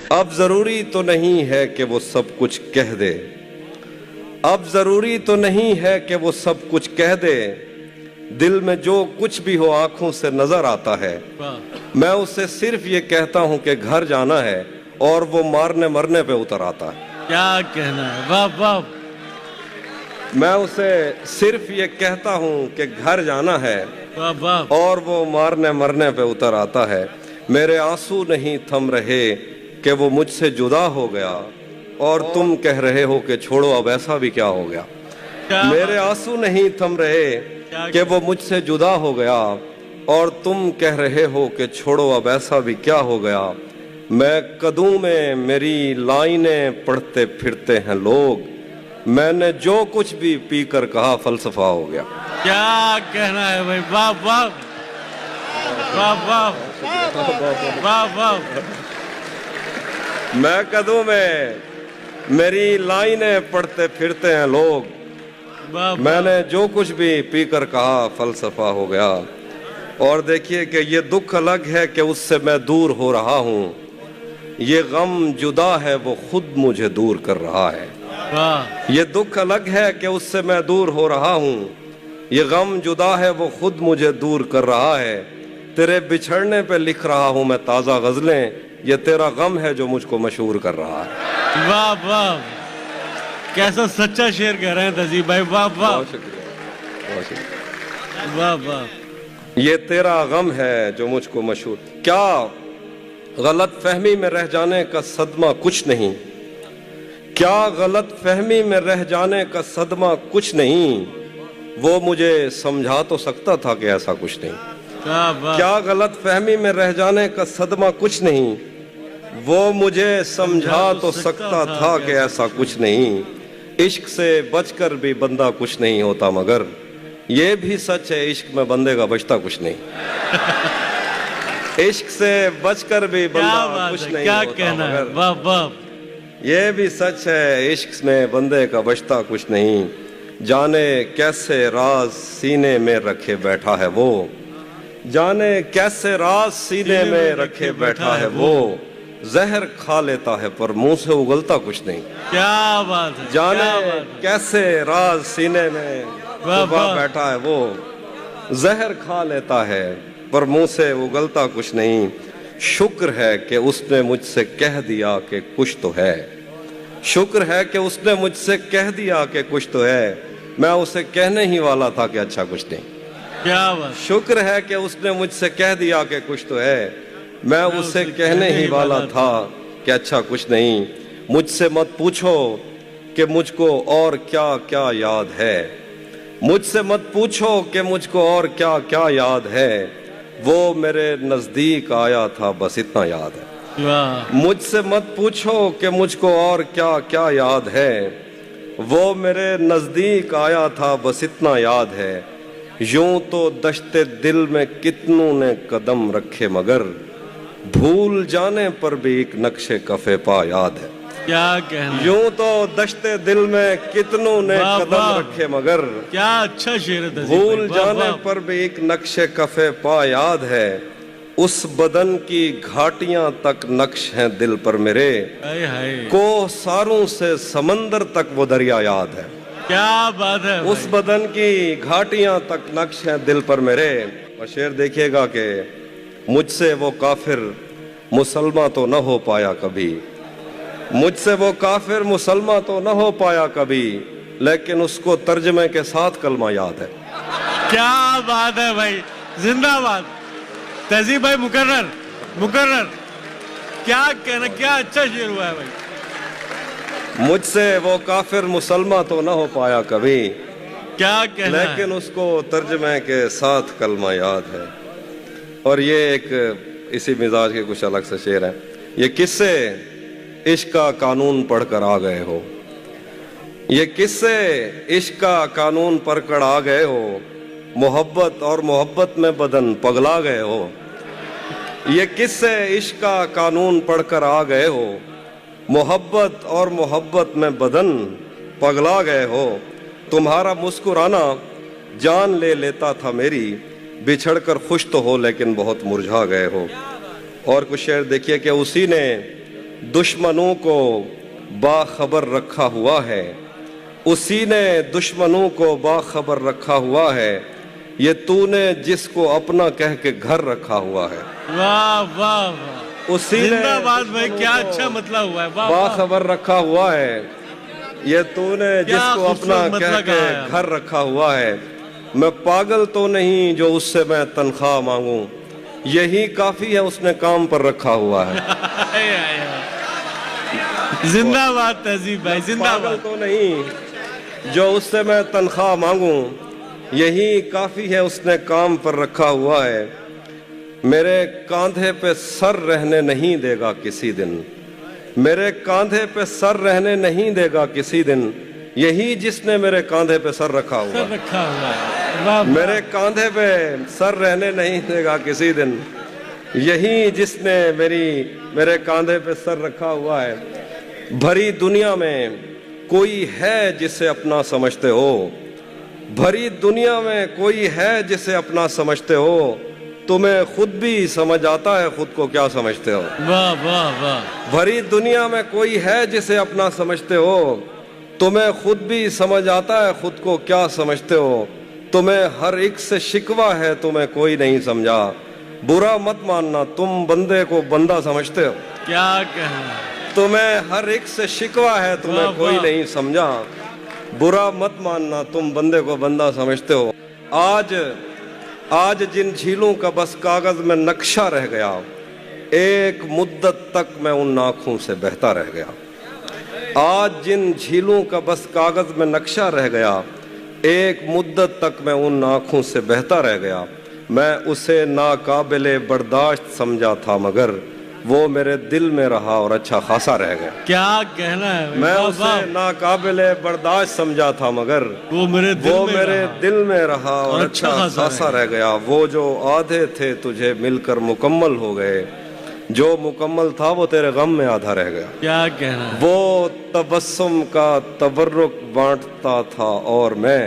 اب ضروری تو نہیں ہے کہ وہ سب کچھ کہہ دے، اب ضروری تو نہیں ہے کہ وہ سب کچھ کہہ دے، دل میں جو کچھ بھی ہو آنکھوں سے نظر آتا ہے، میں اسے صرف یہ کہتا ہوں کہ گھر جانا ہے اور وہ مارنے مرنے پہ اتر آتا ہے۔ کیا کہنا ہے، واہ واہ۔ میں اسے صرف یہ کہتا ہوں کہ گھر جانا ہے واہ واہ۔ اور وہ مارنے مرنے پہ اتر آتا ہے۔ میرے آنسو نہیں تھم رہے کہ وہ مجھ سے جدا ہو گیا، اور تم کہہ رہے ہو کہ چھوڑو اب ایسا بھی کیا ہو گیا۔ میرے آنسو نہیں تھم رہے کہ وہ مجھ سے جدا ہو گیا، اور تم کہہ رہے ہو کہ چھوڑو اب ایسا بھی کیا ہو گیا۔ میں قدوں میں میری لائنیں پڑھتے پھرتے ہیں لوگ، میں نے جو کچھ بھی پی کر کہا فلسفہ ہو گیا۔ کیا کہنا ہے بھائی، واہ واہ واہ واہ واہ واہ۔ میں قدوں میں میری لائنیں پڑھتے پھرتے ہیں لوگ، میں نے جو کچھ بھی پی کر کہا فلسفہ ہو گیا۔ اور دیکھیے کہ یہ دکھ الگ ہے کہ اس سے میں دور ہو رہا ہوں، یہ غم جدا ہے وہ خود مجھے دور کر رہا ہے۔ یہ دکھ الگ ہے کہ اس سے میں دور ہو رہا ہوں، یہ غم جدا ہے وہ خود مجھے دور کر رہا ہے۔ تیرے بچھڑنے پہ لکھ رہا ہوں میں تازہ غزلیں، یہ تیرا غم ہے جو مجھ کو مشہور کر رہا ہے۔ واہ واہ، کیسا سچا شعر کہہ رہے ہیں تہذیب بھائی، واہ واہ۔ بہت شکریہ، بہت شکریہ۔ واہ واہ۔ یہ تیرا غم ہے جو مجھ کو مشہور، کیا غلط فہمی میں رہ جانے کا صدمہ کچھ نہیں، کیا غلط فہمی میں رہ جانے کا صدمہ کچھ نہیں، وہ مجھے سمجھا تو سکتا تھا کہ ایسا کچھ نہیں۔ کیا غلط فہمی میں رہ جانے کا صدمہ کچھ نہیں، وہ مجھے سمجھا تو سکتا تھا کہ ایسا کچھ نہیں۔ عشق سے بچ کر بھی بندہ کچھ نہیں ہوتا، مگر یہ بھی سچ ہے عشق میں بندے کا بچتا کچھ نہیں۔ عشق سے بچ کر بھی بندہ کچھ نہیں ہوتا، مگر واہ واہ۔ یہ بھی سچ ہے عشق میں بندے کا بچتا کچھ نہیں۔ جانے کیسے راز سینے میں رکھے بیٹھا ہے وہ، جانے کیسے راز سینے میں رکھے بیٹھا ہے وہ، زہر کھا لیتا ہے پر منہ سے اگلتا کچھ نہیں۔ کیا بات ہے، جانے کیسے راز سینے میں چھپا بیٹھا ہے وہ، زہر کھا لیتا ہے پر منہ سے اگلتا کچھ نہیں۔ شکر ہے کہ اس نے مجھ سے کہہ دیا کہ کچھ تو ہے، شکر ہے کہ اس نے مجھ سے کہہ دیا کہ کچھ تو ہے، میں اسے کہنے ہی والا تھا کہ اچھا کچھ نہیں۔ کیا بات۔ شکر ہے کہ اس نے مجھ سے کہہ دیا کہ کچھ تو ہے، میں اسے کہنے ہی والا تھا کہ اچھا کچھ نہیں۔ مجھ سے مت پوچھو کہ مجھ کو اور کیا کیا یاد ہے، مجھ سے مت پوچھو کہ مجھ کو اور کیا کیا یاد ہے، وہ میرے نزدیک آیا تھا بس اتنا یاد ہے۔ مجھ سے مت پوچھو کہ مجھ کو اور کیا کیا یاد ہے، وہ میرے نزدیک آیا تھا بس اتنا یاد ہے۔ یوں تو دشت دل میں کتنوں نے قدم رکھے، مگر بھول جانے پر بھی ایک نقش کف پا یاد ہے۔ کیا کہنا، یوں تو دشت دل میں کتنوں نے قدم رکھے، مگر کیا اچھا شعر ہے، بھول جانے پر بھی ایک نقش کف پا یاد ہے۔ اس بدن کی گھاٹیاں تک نقش ہیں دل پر میرے، کوہ ساروں سے سمندر تک وہ دریا یاد ہے۔ کیا بات ہے، اس بدن کی گھاٹیاں تک نقش ہیں دل پر میرے۔ اور شعر دیکھیے گا کہ مجھ سے وہ کافر مسلمہ تو نہ ہو پایا کبھی، مجھ سے وہ کافر مسلمہ تو نہ ہو پایا کبھی، لیکن اس کو ترجمے کے ساتھ کلمہ یاد ہے۔ کیا بات ہے بھائی، زندہ باد تہذیب بھائی، مکرر مکرر۔ کیا کہنا، کیا اچھا شعر ہوا ہے بھائی۔ مجھ سے وہ کافر مسلمہ تو نہ ہو پایا کبھی، کیا کہنا، لیکن اس کو ترجمے کے ساتھ کلمہ یاد ہے۔ اور یہ ایک اسی مزاج کے کچھ الگ سے شعر ہے۔ یہ کس سے عشق کا قانون پڑھ کر آ گئے ہو، یہ کس سے عشق کا قانون پڑھ کر آ گئے ہو، محبت اور محبت میں بدن پگلا گئے ہو، یہ کس سے عشق کا قانون پڑھ کر آ گئے ہو، محبت اور محبت میں بدن پگلا گئے ہو۔ تمہارا مسکرانا جان لے لیتا تھا میری، بچھڑ کر خوش تو ہو لیکن بہت مرجھا گئے ہو۔ اور کچھ شعر دیکھیے کہ اسی نے दुश्मनों को बाखबर रखा हुआ है, उसी ने दुश्मनों को बाखबर रखा हुआ है, ये तूने जिसको अपना कह के घर रखा हुआ है। वाह वाह वाह, उसी ने जिंदाबाद भाई, क्या अच्छा मतलब हुआ है। वाह वाह, बाखबर रखा हुआ है, ये तूने जिसको अपना खूबसूरत कह मतलब के कहा है। घर रखा हुआ है। मैं पागल तो नहीं जो उससे मैं तनख्वाह मांगूं, यही काफी है उसने काम पर रखा हुआ है। जिंदाबाद तहजीब भाई, पागल जिंदाबाद। तो नहीं जो उससे मैं तनख्वाह मांगूं, यही काफी है उसने काम पर रखा हुआ है। मेरे कांधे पे सर रहने नहीं देगा किसी दिन, मेरे कांधे पे सर रहने नहीं देगा किसी दिन, यही जिसने मेरे कांधे पे सर रखा हुआ सर है। रखा हुआ है। वाह वाह। मेरे कांधे पे सर रहने नहीं देगा किसी दिन, यही जिसने मेरे कांधे पे सर रखा हुआ है। भरी दुनिया में कोई है जिसे अपना समझते हो, भरी दुनिया में कोई है जिसे अपना समझते हो, तुम्हें खुद भी समझ आता है खुद को क्या समझते हो। वाह वाह वाह। भरी दुनिया में कोई है जिसे अपना समझते हो, तुम्हें खुद भी समझ आता है खुद को क्या समझते हो। तुम्हें हर एक से शिकवा है, तुम्हें कोई नहीं समझा, बुरा मत मानना तुम बंदे को बंदा समझते हो। क्या कहना, तुम्हें हर एक से शिकवा है, तुम्हें वाह, कोई वाह। नहीं समझा, बुरा मत मानना तुम बंदे को बंदा समझते हो। आज जिन झीलों का बस कागज में नक्शा रह गया, एक मुद्दत तक मैं उन आंखों से बहता रह गया। आज जिन झीलों का बस कागज में नक्शा रह गया, एक मुद्दत तक मैं उन आंखों से बहता रह गया। मैं उसे नाकाबिले बर्दाश्त समझा था, मगर वो मेरे दिल में रहा और अच्छा खासा रह गया। क्या कहना है भाई, मैं वाह, उसे वाह। नाकाबिले बर्दाश्त समझा था, मगर वो मेरे दिल में रहा और अच्छा खासा रह गया। वो जो आधे थे तुझे मिलकर मुकम्मल हो गए, जो मुकम्मल था वो तेरे गम में आधा रह गया। क्या कहना है? वो तबस्सुम का तबर्रुक बांटता था और मैं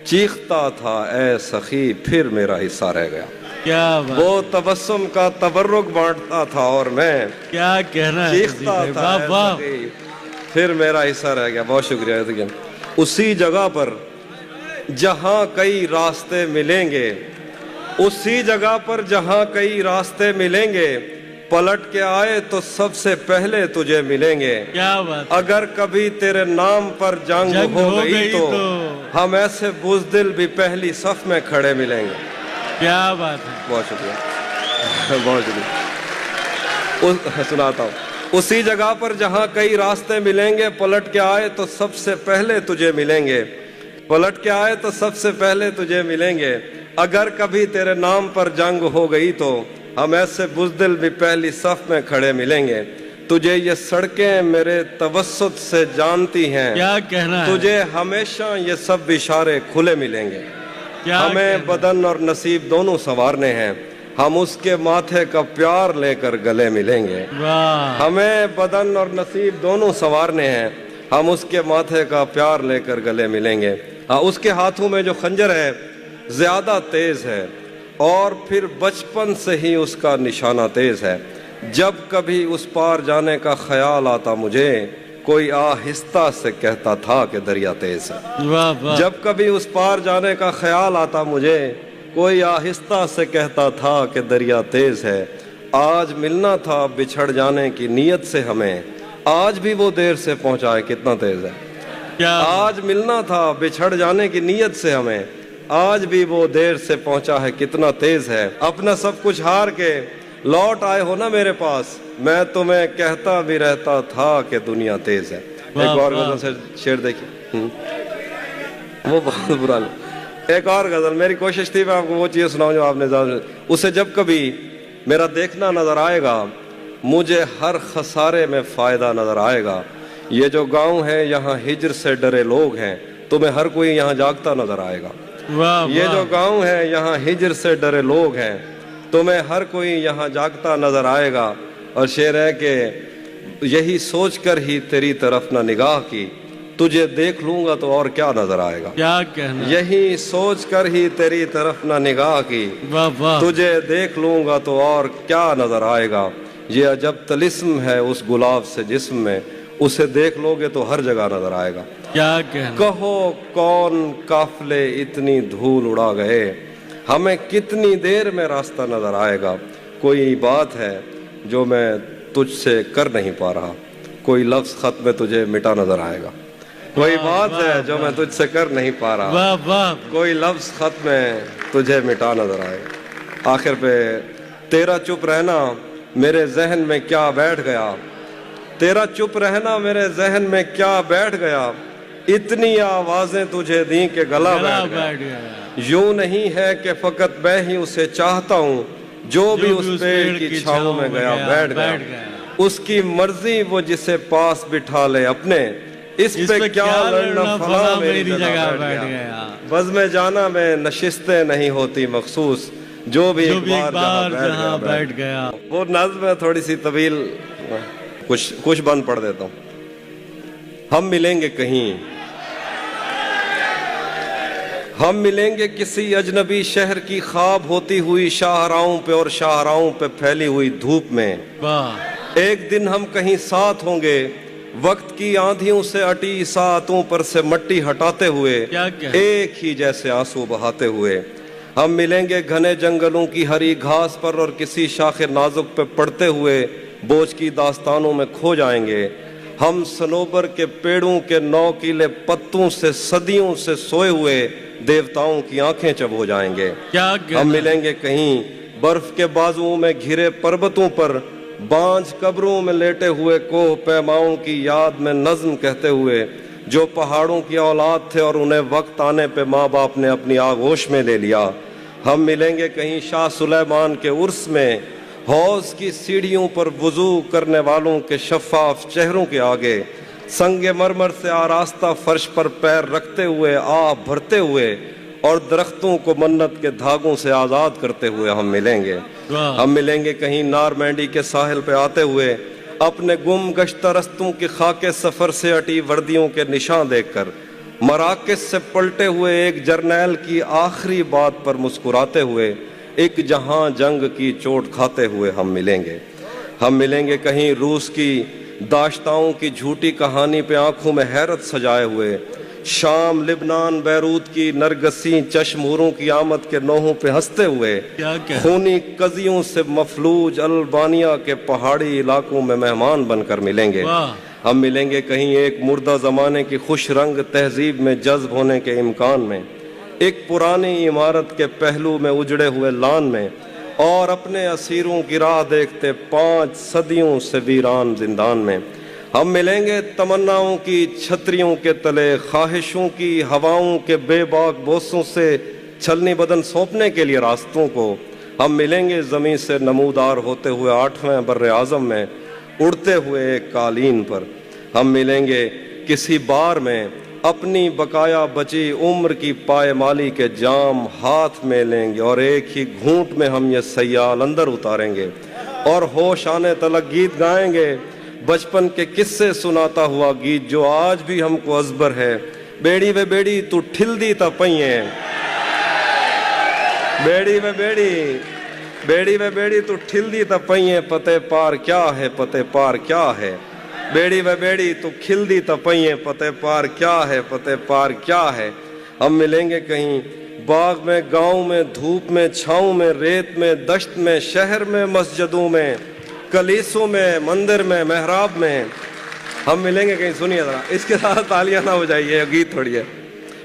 चीखता था, ऐ सखी फिर मेरा हिस्सा रह गया। क्या बात, वो तबस्सुम का तबर्रुक बांटता था और मैं क्या कहना है? चीखता भाई, था, वाह ऐ वाह। सखी फिर मेरा हिस्सा रह गया। बहुत शुक्रिया। उसी जगह पर जहां कई रास्ते मिलेंगे, उसी जगह पर जहां कई रास्ते मिलेंगे, पलट के आए तो सबसे पहले तुझे मिलेंगे। क्या बात, अगर कभी तेरे नाम पर जंग हो गई तो हम ऐसे बुज़दिल भी पहली सफ में खड़े मिलेंगे। क्या बात है। बहुत शुक्रिया, बहुत शुक्रिया। सुनाता हूँ। उसी जगह पर जहां कई रास्ते मिलेंगे, पलट के आए तो सबसे पहले तुझे मिलेंगे, पलट के आए तो सबसे पहले तुझे मिलेंगे। अगर कभी तेरे नाम पर जंग हो गई तो हम ऐसे बुज़दिल भी पहली सफ में खड़े मिलेंगे। तुझे ये सड़कें मेरे तवस्सुत से जानती हैं, क्या कहना है? तुझे हमेशा ये सब इशारे खुले मिलेंगे। हमें बदन और नसीब दोनों संवारने हैं, हम उसके माथे का प्यार लेकर गले मिलेंगे। वाह, हमें बदन और नसीब दोनों संवारने हैं, हम उसके माथे का प्यार लेकर गले मिलेंगे। उसके हाथों में जो खंजर है ज्यादा तेज है और फिर बचपन से ही उसका निशाना तेज है। जब कभी उस पार जाने का ख्याल आता मुझे, कोई आहिस्ता से कहता था कि दरिया तेज है। वाह वाह। जब कभी उस पार जाने का ख्याल आता मुझे, कोई आहिस्ता से कहता था कि दरिया तेज है। आज मिलना था बिछड़ जाने की नीयत से हमें, आज भी वो देर से पहुंचा है, कितना तेज है। क्या आज मिलना था बिछड़ जाने की नीयत से हमें, आज भी वो देर से पहुंचा है, कितना तेज है। अपना सब कुछ हार के लौट आए हो ना मेरे पास, मैं तुम्हें कहता भी रहता था कि दुनिया तेज है। एक और गजल से शेर देखिए, वो बहुत बुरा नहीं। एक और गजल, मेरी कोशिश थी मैं आपको वो चीज़ सुनाऊं जो आपने ज़्यादा, उसे जब कभी मेरा देखना नजर आएगा, मुझे हर खसारे में फायदा नजर आएगा। ये जो गांव है यहाँ हिजर से डरे लोग हैं, तुम्हें हर कोई यहाँ जागता नजर आएगा। वाह, ये जो गांव है यहाँ हिजर से डरे लोग हैं, तुम्हें हर कोई यहाँ जागता नजर आएगा। और शेर है कि यही सोचकर ही तेरी तरफ ना निगाह की, तुझे देख लूंगा तो और क्या नजर आएगा। क्या कहना, यही सोचकर ही तेरी तरफ ना निगाह की, वाह वाह। तुझे देख लूंगा तो और क्या नजर आएगा। یہ عجب طلسم ہے اس گلاب سے جسم میں، اسے دیکھ لو گے تو ہر جگہ نظر آئے گا۔ کیا کہنا، کہو کون قافلے اتنی دھول اڑا گئے، ہمیں کتنی دیر میں راستہ نظر آئے گا۔ کوئی بات ہے جو میں تجھ سے کر نہیں پا رہا، کوئی لفظ خط میں تجھے مٹا نظر آئے گا۔ کوئی بات ہے جو میں تجھ سے کر نہیں پا رہا، واہ واہ، کوئی لفظ خط میں تجھے مٹا نظر آئے گا۔ آخر پہ تیرا چپ رہنا میرے ذہن میں کیا بیٹھ گیا، تیرا چپ رہنا میرے ذہن میں کیا بیٹھ گیا، اتنی آوازیں تجھے دیں کہ گلا بیٹھ گیا۔ یوں نہیں ہے کہ فقط میں ہی اسے چاہتا ہوں، جو بھی اس پیڑ کی چھاؤں میں گیا بیٹھ گیا۔ اس کی مرضی وہ جسے پاس بٹھا لے اپنے، اس پہ کیا لڑنا فلاں میری جگہ بیٹھ گیا۔ بزم جانا میں نشستیں نہیں ہوتی مخصوص، جو بھی ایک بار جہاں بیٹھ گیا۔ وہ نظم ہے تھوڑی سی طویل، کچھ بند پڑھ دیتا ہوں۔ ہم ملیں گے کہیں، ہم ملیں گے کسی اجنبی شہر کی خواب ہوتی ہوئی شاہراہوں پہ اور شاہراہوں پہ پھیلی ہوئی دھوپ میں۔ ایک دن ہم کہیں ساتھ ہوں گے، وقت کی آندھیوں سے اٹی ساعتوں پر سے مٹی ہٹاتے ہوئے، ایک ہی جیسے آنسو بہاتے ہوئے۔ ہم ملیں گے گھنے جنگلوں کی ہری گھاس پر اور کسی شاخ نازک پہ پڑتے ہوئے بوجھ کی داستانوں میں کھو جائیں گے۔ ہم صنوبر کے پیڑوں کے نوکیلے پتوں سے صدیوں سے سوئے ہوئے دیوتاؤں کی آنکھیں چب ہو جائیں گے۔ ہم ملیں گے کہیں برف کے بازوؤں میں گھرے پربتوں پر، بانجھ قبروں میں لیٹے ہوئے کوہ پیماؤں کی یاد میں نظم کہتے ہوئے، جو پہاڑوں کی اولاد تھے اور انہیں وقت آنے پہ ماں باپ نے اپنی آغوش میں لے لیا۔ ہم ملیں گے کہیں شاہ سلیمان کے عرس میں، حوض کی سیڑھیوں پر وضو کرنے والوں کے شفاف چہروں کے آگے، سنگ مرمر سے آراستہ فرش پر پیر رکھتے ہوئے آہ بھرتے ہوئے اور درختوں کو منت کے دھاگوں سے آزاد کرتے ہوئے ہم ملیں گے۔ ہم ملیں گے کہیں نارمینڈی کے ساحل پہ آتے ہوئے، اپنے گم گشتہ رستوں کی خاک سفر سے اٹی وردیوں کے نشان دیکھ کر، مراکز سے پلٹے ہوئے ایک جرنیل کی آخری بات پر مسکراتے ہوئے، ایک جہاں جنگ کی چوٹ کھاتے ہوئے ہم ملیں گے۔ ہم ملیں گے کہیں روس کی داشتاؤں کی جھوٹی کہانی پہ آنکھوں میں حیرت سجائے ہوئے، شام لبنان بیروت کی نرگسی چشموروں کی آمد کے نوحوں پہ ہنستے ہوئے، خونی قضیوں سے مفلوج البانیا کے پہاڑی علاقوں میں مہمان بن کر ملیں گے۔ ہم ملیں گے کہیں ایک مردہ زمانے کی خوش رنگ تہذیب میں جذب ہونے کے امکان میں، ایک پرانی عمارت کے پہلو میں اجڑے ہوئے لان میں، اور اپنے اسیروں کی راہ دیکھتے 5 صدیوں سے ویران زندان میں۔ ہم ملیں گے تمناؤں کی چھتریوں کے تلے، خواہشوں کی ہواؤں کے بے باک بوسوں سے چھلنی بدن سونپنے کے لیے راستوں کو۔ ہم ملیں گے زمین سے نمودار ہوتے ہوئے 8ویں بر اعظم میں، اڑتے ہوئے ایک قالین پر۔ ہم ملیں گے کسی بار میں، اپنی بقایا بچی عمر کی پائمالی کے جام ہاتھ میں لیں گے، اور ایک ہی گھونٹ میں ہم یہ سیال اندر اتاریں گے اور ہوش آنے تلک گیت گائیں گے، بچپن کے قصے سناتا ہوا گیت جو آج بھی ہم کو ازبر ہے۔ بیڑی وے بیڑی تو ٹھل دی تا پئیں، بیڑی وے بیڑی، بیڑی وے بیڑی تو ٹھل دی تا پئیں، پتے پار کیا ہے، پتے پار کیا ہے، بیڑی وے بیڑی تو کھل دی تا پئیں، پتے پار کیا ہے، پتے پار کیا ہے۔ ہم ملیں گے کہیں باغ میں، گاؤں میں، دھوپ میں، چھاؤں میں، ریت میں، دشت میں، شہر میں، مسجدوں میں، کلیسوں میں، مندر میں، محراب میں۔ ہم ملیں گے کہیں، سنیے ذرا، اس کے ساتھ تالیاں نہ ہو جائیے، گیت تھوڑی ہے۔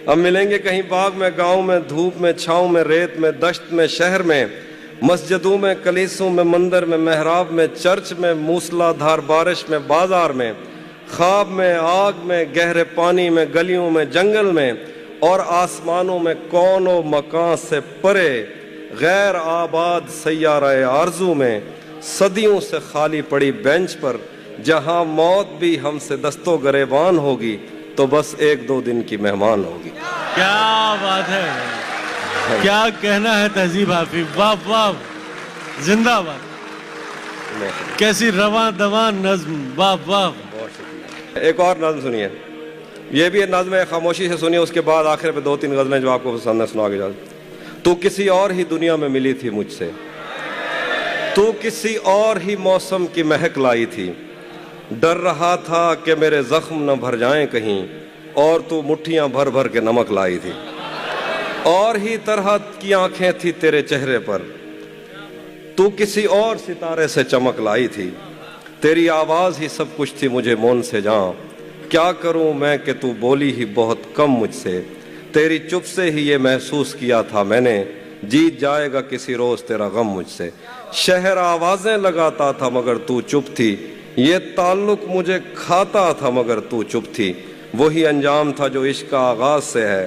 ہم ملیں گے کہیں باغ میں، گاؤں میں، دھوپ میں، چھاؤں میں، ریت میں، دشت میں، شہر میں، مسجدوں میں، کلیسوں میں، مندر میں، محراب میں، چرچ میں، موسلا دھار بارش میں، بازار میں، خواب میں، آگ میں، گہرے پانی میں، گلیوں میں، جنگل میں، اور آسمانوں میں، کون و مکان سے پرے غیر آباد سیارہ آرزو میں، صدیوں سے خالی پڑی بینچ پر، جہاں موت بھی ہم سے دستو گریبان ہوگی تو بس 1-2 دن کی مہمان ہوگی۔ کیا بات ہے، کیا کہنا ہے تہذیب حافظ، واہ واہ، زندہ باد، کیسی رواں دواں نظم، واہ واہ۔ ایک اور نظم سنیے، یہ بھی نظم ہے، خاموشی سے سنیے، اس کے بعد آخر پہ 2-3 غزلیں جو آپ کو پسند ہے سنا کے جاؤ۔ تو کسی اور ہی دنیا میں ملی تھی مجھ سے، तू किसी और ही मौसम की महक लाई थी, डर रहा था कि मेरे जख्म न भर जाएं कहीं, और तू मुट्ठियां भर भर के नमक लाई थी। और ही तरह की आंखें थी तेरे चेहरे पर, तू किसी और सितारे से चमक लाई थी। तेरी आवाज ही सब कुछ थी मुझे मौन से जां, क्या करूं मैं कि तू बोली ही बहुत कम मुझसे। तेरी चुप से ही ये महसूस किया था मैंने, जीत जाएगा किसी रोज तेरा गम मुझसे। शहर आवाजें लगाता था मगर तू चुप थी, ये ताल्लुक मुझे खाता था मगर तू चुप थी। वही अंजाम था जो इश्क का आगाज से है,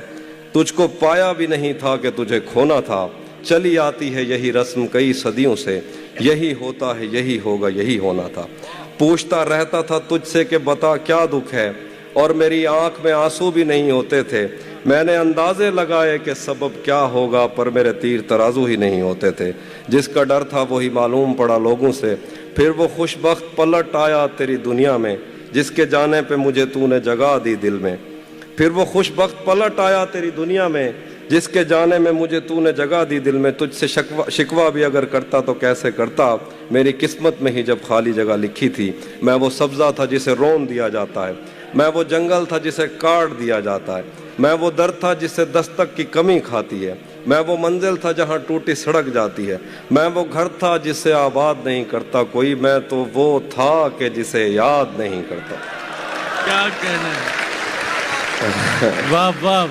तुझको पाया भी नहीं था कि तुझे खोना था। चली आती है यही रस्म कई सदियों से, यही होता है यही होगा यही होना था। पूछता रहता था तुझसे कि बता क्या दुख है, और मेरी आंख में आंसू भी नहीं होते थे। मैंने अंदाजे लगाए कि सबब क्या होगा, पर मेरे तीर तराजू ही नहीं होते थे। जिसका डर था वही मालूम पड़ा लोगों से, फिर वो खुशबख्त पलट आया तेरी दुनिया में, जिसके जाने पे मुझे तूने जगह दी दिल में। फिर वो खुशबख्त पलट आया तेरी दुनिया में, जिसके जाने में मुझे तूने जगह दी दिल में। तुझसे शिकवा भी अगर करता तो कैसे करता, मेरी किस्मत में ही जब खाली जगह लिखी थी। मैं वो सब्जा था जिसे रोन दिया जाता है, मैं वो जंगल था जिसे काट दिया जाता है, मैं वो दर था जिससे दस्तक की कमी खाती है, मैं वो मंजिल था जहाँ टूटी सड़क जाती है, मैं वो घर था जिसे आबाद नहीं करता कोई, मैं तो वो था कि जिसे याद नहीं करता। क्या कहना है, वाह वाह।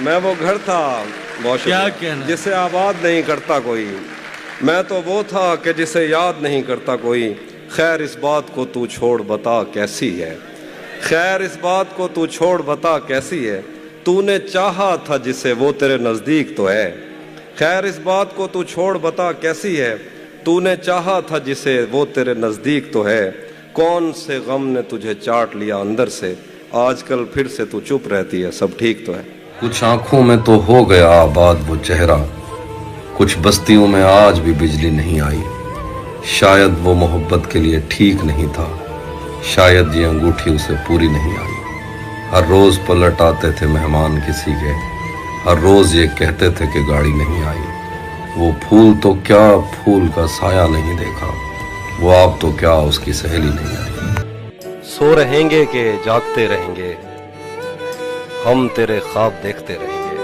मैं वो घर था, बहुत क्या कहना, जिसे आबाद नहीं करता कोई, मैं तो वो था कि जिसे याद नहीं करता कोई। खैर इस बात को तू छोड़ बता कैसी है, खैर इस बात को तू छोड़ बता कैसी है, तूने चाहा था जिसे वो तेरे नजदीक तो है। खैर इस बात को तू छोड़ बता कैसी है, तूने चाहा था जिसे वो तेरे नजदीक तो है। कौन से गम ने तुझे चाट लिया अंदर से, आजकल फिर से तू चुप रहती है, सब ठीक तो है। कुछ आंखों में तो हो गया आबाद वो चेहरा, कुछ बस्तियों में आज भी बिजली नहीं आई। शायद वो मोहब्बत के लिए ठीक नहीं था, शायद ये अंगूठी उसे पूरी नहीं आई। हर रोज पलट आते थे मेहमान किसी के, हर रोज ये कहते थे कि गाड़ी नहीं आई। वो फूल तो क्या फूल का साया नहीं देखा, वो आप तो क्या उसकी सहेली नहीं आई। सो रहेंगे कि जागते रहेंगे, हम तेरे ख्वाब देखते रहेंगे।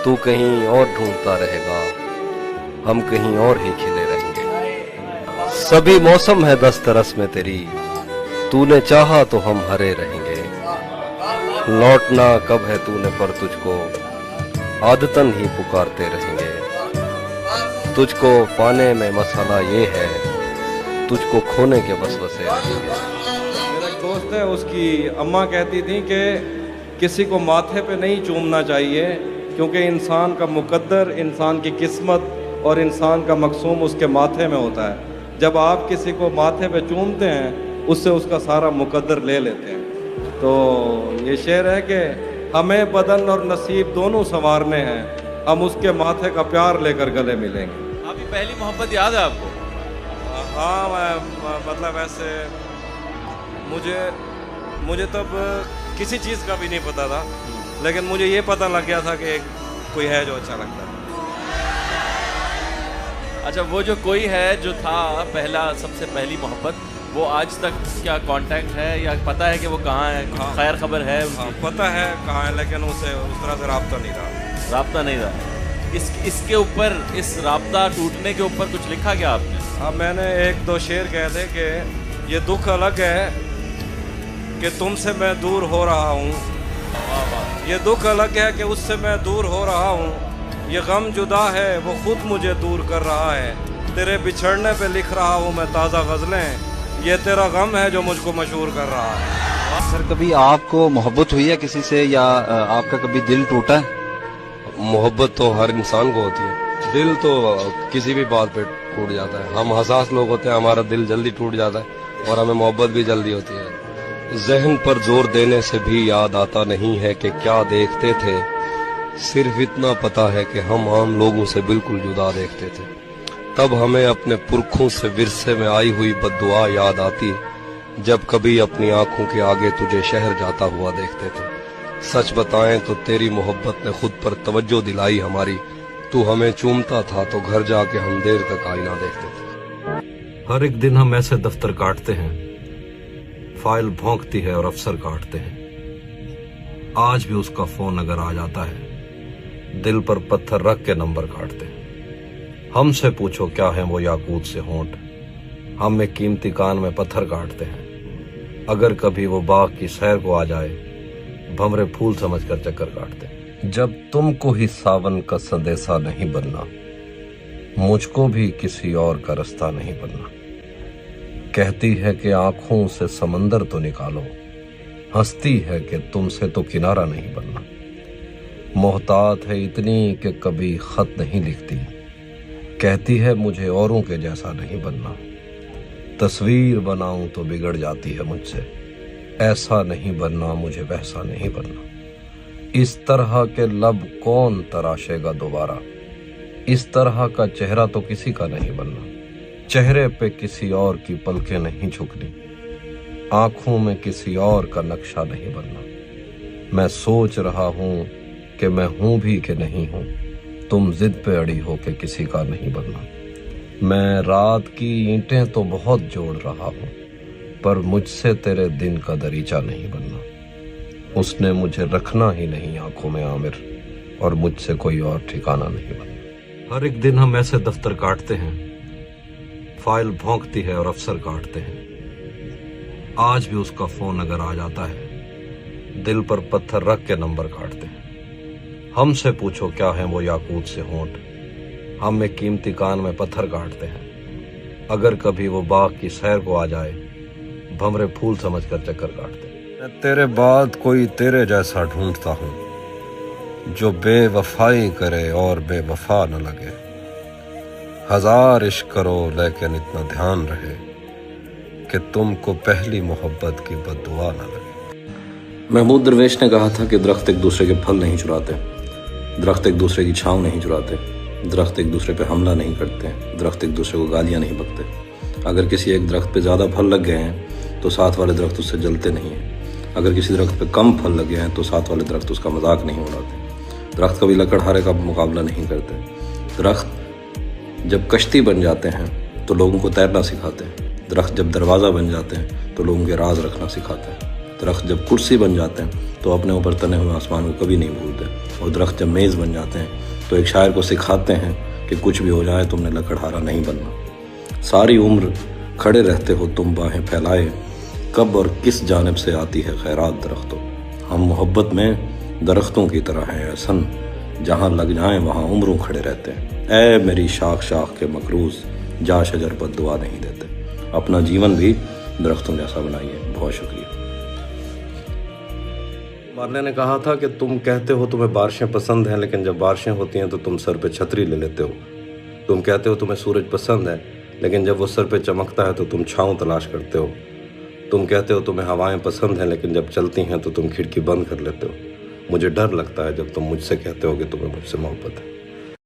तू कहीं और ढूंढता रहेगा, हम कहीं और ही खिले रहेंगे। सभी मौसम है दस्तरस में तेरी, तूने चाहा तो हम हरे रहेंगे। लौटना कब है तूने पर तुझको आदतन ही पुकारते रहेंगे। तुझको पाने में मसाला ये है, तुझको खोने के वसवसे रहेंगे। मेरा एक दोस्त है, उसकी अम्मा कहती थी कि किसी को माथे पे नहीं चूमना चाहिए, क्योंकि इंसान का मुकद्दर, इंसान की किस्मत और इंसान का मकसूम उसके माथे में होता है। जब आप किसी को माथे पे चूमते हैं, उससे उसका सारा मुकद्दर ले लेते हैं। तो ये शेर है कि हमें बदन और नसीब दोनों संवारने हैं, हम उसके माथे का प्यार लेकर गले मिलेंगे। आपकी पहली मोहब्बत याद है आपको? हाँ, मतलब ऐसे मुझे तब किसी चीज़ का भी नहीं पता था, लेकिन मुझे ये पता लग गया था कि कोई है जो अच्छा लगता है। अच्छा, वो जो कोई है जो था पहला, सबसे पहली मोहब्बत, वो आज तक क्या कांटेक्ट है या पता है कि वो कहाँ है? हाँ, खैर खबर है? हाँ, पता है कहाँ है, लेकिन उसे उस तरह से राब्ता नहीं रहा। राब्ता नहीं रहा। इसके ऊपर, इस राब्ता टूटने के ऊपर कुछ लिखा क्या आपने? हाँ, मैंने एक दो शेर कहे थे कि ये दुख अलग है कि तुमसे मैं दूर हो रहा हूँ, ये दुख अलग है कि उससे मैं दूर हो रहा हूँ, ये गम जुदा है वो खुद मुझे दूर कर रहा है, तेरे बिछड़ने पे लिख रहा हूँ मैं ताज़ा गज़लें, ये तेरा गम है जो मुझको मशहूर कर रहा है। सर, कभी आपको मोहब्बत हुई है किसी से, या आपका कभी दिल टूटा है? मोहब्बत तो हर इंसान को होती है, दिल तो किसी भी बात पे टूट जाता है। हम हसास लोग होते हैं, हमारा दिल जल्दी टूट जाता है और हमें मोहब्बत भी जल्दी होती है। जहन पर जोर देने से भी याद आता नहीं है कि क्या देखते थे, सिर्फ इतना पता है कि हम आम लोगों से बिल्कुल जुदा देखते थे। तब हमें अपने पुरखों से विरसे में आई हुई बद्दुआ याद आती, जब कभी अपनी आंखों के आगे तुझे शहर जाता हुआ देखते थे। सच बताएं तो तेरी मोहब्बत ने खुद पर तवज्जो दिलाई हमारी, तू हमें चूमता था तो घर जाके हम देर तक आईना देखते थे। हर एक दिन हम ऐसे दफ्तर काटते हैं, फाइल भौंकती है और अफसर काटते हैं। आज भी उसका फोन अगर आ जाता है, दिल पर पत्थर रख के नंबर काटते हैं। हमसे पूछो क्या है वो याकूत से होंठ, हम में कीमती कान में पत्थर काटते हैं। अगर कभी वो बाग की सैर को आ जाए, भंवरे फूल समझकर चक्कर काटते हैं। जब तुमको ही सावन का संदेशा नहीं बनना, मुझको भी किसी और का रास्ता नहीं बनना। कहती है कि आंखों से समंदर तो निकालो, हंसती है कि तुमसे तो किनारा नहीं बनना। मोहतात है इतनी कि कभी खत नहीं लिखती, कहती है मुझे औरों के जैसा नहीं बनना। तस्वीर बनाऊं तो बिगड़ जाती है मुझसे, ऐसा नहीं बनना मुझे वैसा नहीं बनना। इस तरह के लब कौन तराशेगा दोबारा, इस तरह का चेहरा तो किसी का नहीं बनना। चेहरे पे किसी और की पलकें नहीं झुकनी, आंखों में किसी और का नक्शा नहीं बनना। मैं सोच रहा हूं कि मैं हूं भी कि नहीं हूं, तुम जिद पे अड़ी हो कि किसी का नहीं बनना। मैं रात की ईंटें तो बहुत जोड़ रहा हूं, पर मुझसे तेरे दिन का दरीचा नहीं बनना। उसने मुझे रखना ही नहीं आंखों में आमिर, और मुझसे कोई और ठिकाना नहीं बनना। हर एक दिन हम ऐसे दफ्तर काटते हैं, फाइल भौंकती है और अफसर काटते हैं। आज भी उसका फोन अगर आ जाता है, दिल पर पत्थर रख के नंबर काटते हैं। हमसे पूछो क्या है वो याकूत से होंठ, हम में कीमती कान में पत्थर काटते हैं। अगर कभी वो बाग की सैर को आ जाए, भंवरे फूल समझकर चक्कर काटते हैं। मैं तेरे बाद कोई तेरे जैसा ढूंढता हूँ, जो बेवफाई करे और बेवफा न लगे। हजार इश्क करो लेकिन इतना ध्यान रहे कि तुमको पहली मोहब्बत की बद्दुआ न लगे। महमूद दरवेश ने कहा था कि दरख्त एक दूसरे के फल नहीं चुराते, दरख्त एक दूसरे की छाँव नहीं चुराते, दरख्त एक दूसरे पे हमला नहीं करते, दरख्त एक दूसरे को गालियाँ नहीं बकते। अगर किसी एक दरख्त पे ज़्यादा फल लग गए हैं तो साथ वाले दरख्त उससे जलते नहीं हैं। अगर किसी दरख्त पे कम फल लगे हैं तो साथ वाले दरख्त उसका मजाक नहीं उड़ाते। दरख्त कभी लकड़हारे का मुकाबला नहीं करते। दरख्त जब कश्ती बन जाते हैं तो लोगों को तैरना सिखाते हैं। दरख्त जब दरवाज़ा बन जाते हैं तो लोगों के राज रखना सिखाते हैं। दरख्त जब कुर्सी बन जाते हैं तो अपने ऊपर तने हुए आसमान को कभी नहीं भूलते। और दरख्त जब मेज़ बन जाते हैं तो एक शायर को सिखाते हैं कि कुछ भी हो जाए तुमने लकड़हारा नहीं बनना। सारी उम्र खड़े रहते हो तुम बाहें फैलाए, कब और किस जानिब से आती है खैरात दरख्तों। हम मोहब्बत में दरख्तों की तरह हैं एहसन, जहाँ लग जाएं वहाँ उम्रों खड़े रहते हैं। ऐ मेरी शाख शाख के मकरूज, जा शजर पर दुआ नहीं देते। अपना जीवन भी दरख्तों जैसा बनाइए। बहुत शुक्रिया। मारने ने कहा था कि तुम कहते हो तुम्हें बारिशें पसंद हैं, लेकिन जब बारिशें होती हैं तो तुम सर पे छतरी ले लेते हो। तुम कहते हो तुम्हें सूरज पसंद है, लेकिन जब वो सर पे चमकता है तो तुम छाँव तलाश करते हो। तुम कहते हो तुम्हें हवाएं पसंद हैं, लेकिन जब चलती हैं तो तुम खिड़की बंद कर लेते हो। मुझे डर लगता है जब तुम मुझसे कहते हो कि तुम्हें मुझसे मोहब्बत है।